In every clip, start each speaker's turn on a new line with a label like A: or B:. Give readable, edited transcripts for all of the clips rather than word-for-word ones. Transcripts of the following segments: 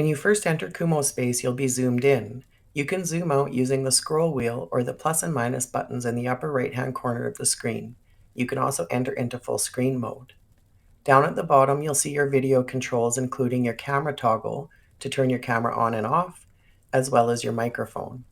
A: When you first enter Kumospace, you'll be zoomed in. You can zoom out using the scroll wheel or the plus and minus buttons in the upper right-hand corner of the screen. You can also enter into full screen mode. Down at the bottom, you'll see your video controls, including your camera toggle to turn your camera on and off, as well as your microphone.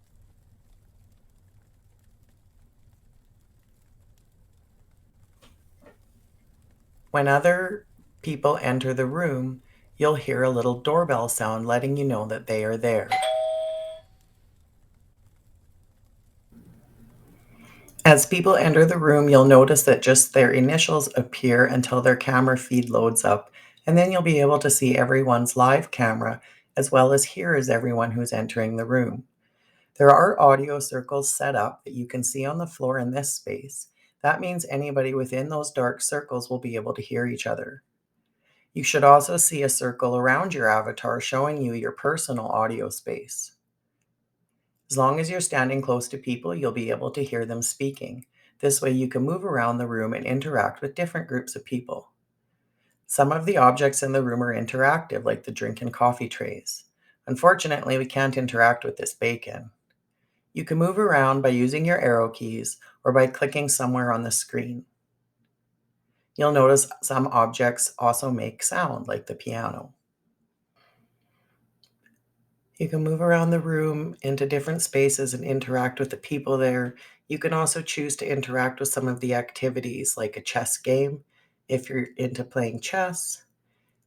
A: When other people enter the room, you'll hear a little doorbell sound letting you know that they are there. As people enter the room, you'll notice that just their initials appear until their camera feed loads up, and then you'll be able to see everyone's live camera as well as hear as everyone who's entering the room. There are audio circles set up that you can see on the floor in this space. That means anybody within those dark circles will be able to hear each other. You should also see a circle around your avatar showing you your personal audio space. As long as you're standing close to people, you'll be able to hear them speaking. This way you can move around the room and interact with different groups of people. Some of the objects in the room are interactive, like the drink and coffee trays. Unfortunately, we can't interact with this bacon. You can move around by using your arrow keys or by clicking somewhere on the screen. You'll notice some objects also make sound, like the piano. You can move around the room into different spaces and interact with the people there. You can also choose to interact with some of the activities, like a chess game, if you're into playing chess.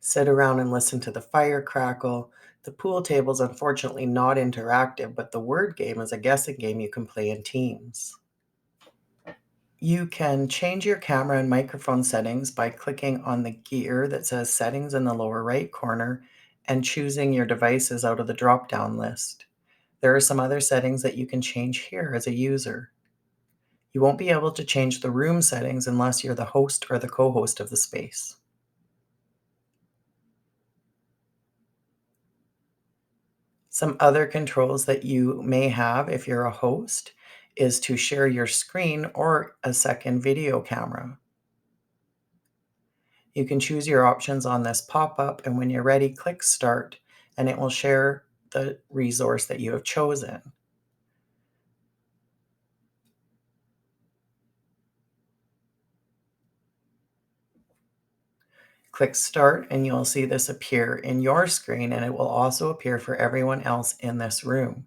A: Sit around and listen to the fire crackle. The pool table is unfortunately not interactive, but the word game is a guessing game you can play in teams. You can change your camera and microphone settings by clicking on the gear that says Settings in the lower right corner and choosing your devices out of the drop-down list. There are some other settings that you can change here as a user. You won't be able to change the room settings unless you're the host or the co-host of the space. Some other controls that you may have if you're a host is to share your screen or a second video camera. You can choose your options on this pop-up, and when you're ready, click Start, and it will share the resource that you have chosen. Click Start, and you'll see this appear in your screen, and it will also appear for everyone else in this room.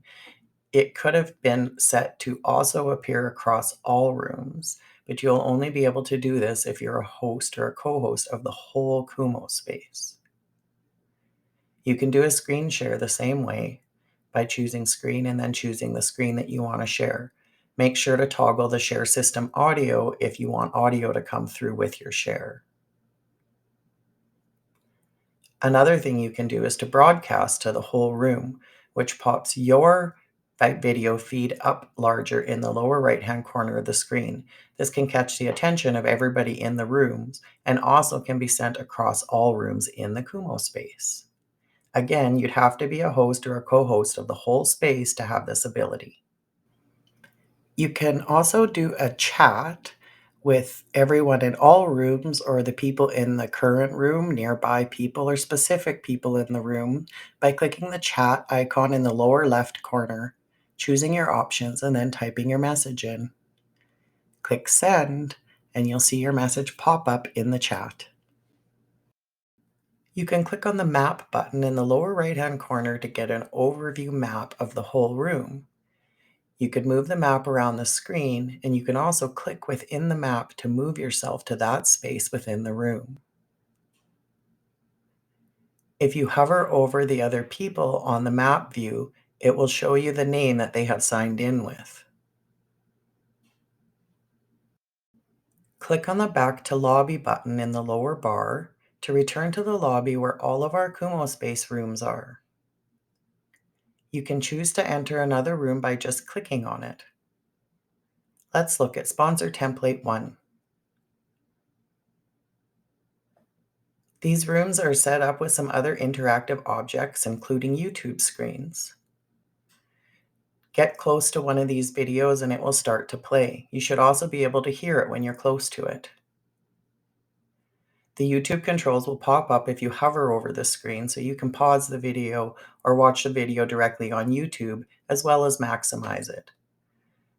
A: It could have been set to also appear across all rooms, but you'll only be able to do this if you're a host or a co-host of the whole Kumospace. You can do a screen share the same way by choosing screen and then choosing the screen that you want to share. Make sure to toggle the share system audio if you want audio to come through with your share. Another thing you can do is to broadcast to the whole room, which pops your video feed up larger in the lower right-hand corner of the screen. This can catch the attention of everybody in the rooms and also can be sent across all rooms in the Kumospace. Again, you'd have to be a host or a co-host of the whole space to have this ability. You can also do a chat with everyone in all rooms or the people in the current room, nearby people, or specific people in the room by clicking the chat icon in the lower left corner, choosing your options, and then typing your message in. Click Send, and you'll see your message pop up in the chat. You can click on the Map button in the lower right-hand corner to get an overview map of the whole room. You could move the map around the screen, and you can also click within the map to move yourself to that space within the room. If you hover over the other people on the map view, it will show you the name that they have signed in with. Click on the Back to Lobby button in the lower bar to return to the lobby where all of our Kumospace rooms are. You can choose to enter another room by just clicking on it. Let's look at Sponsor Template 1. These rooms are set up with some other interactive objects, including YouTube screens. Get close to one of these videos and it will start to play. You should also be able to hear it when you're close to it. The YouTube controls will pop up if you hover over the screen, so you can pause the video or watch the video directly on YouTube, as well as maximize it.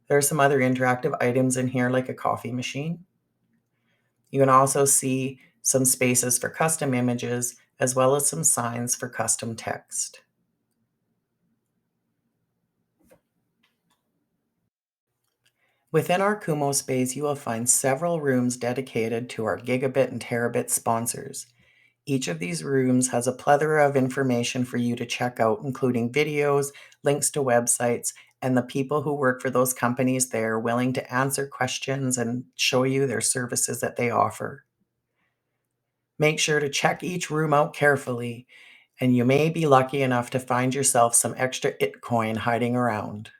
A: There are some other interactive items in here like a coffee machine. You can also see some spaces for custom images, as well as some signs for custom text. Within our Kumospace, you will find several rooms dedicated to our gigabit and terabit sponsors. Each of these rooms has a plethora of information for you to check out, including videos, links to websites, and the people who work for those companies there willing to answer questions and show you their services that they offer. Make sure to check each room out carefully, and you may be lucky enough to find yourself some extra Itcoin hiding around.